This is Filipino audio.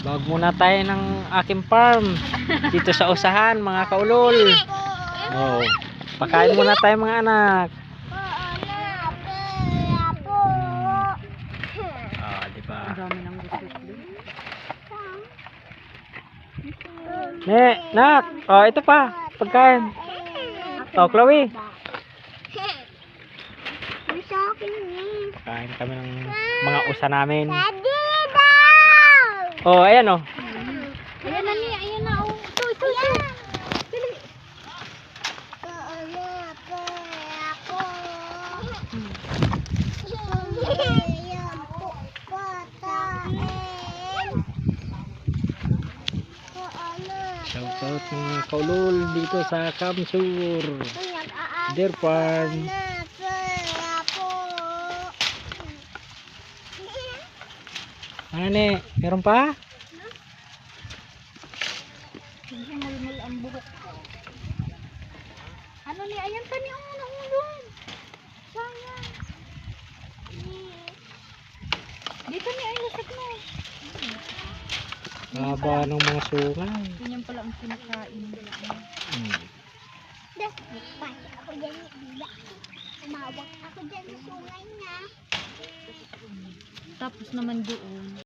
Bawag muna tayo ng aking farm dito sa usahan, mga kaulol. Oh, pakain muna tayo mga anak. Ah, di ba? Nak. Oh, ito pa. Pagkain. Oh, Chloe. Kain kami ng mga usa namin. Oh, ayan oh. Ayan na niya, ayan na. Oh. Ito. Dali. Shout out mga kaulol dito sa Kamsur Deer Farm. Ano ne? Meron pa? Mulmul ang buhok ko. Ano ni, ayan pa ni ulong. Sayang. Dito ni, ay lasag mo. Haba ng mga sungay. Ganyan pala ang kinakain. Ako dyan, tumawag ako dyan sa sungay na. Tapos naman doon.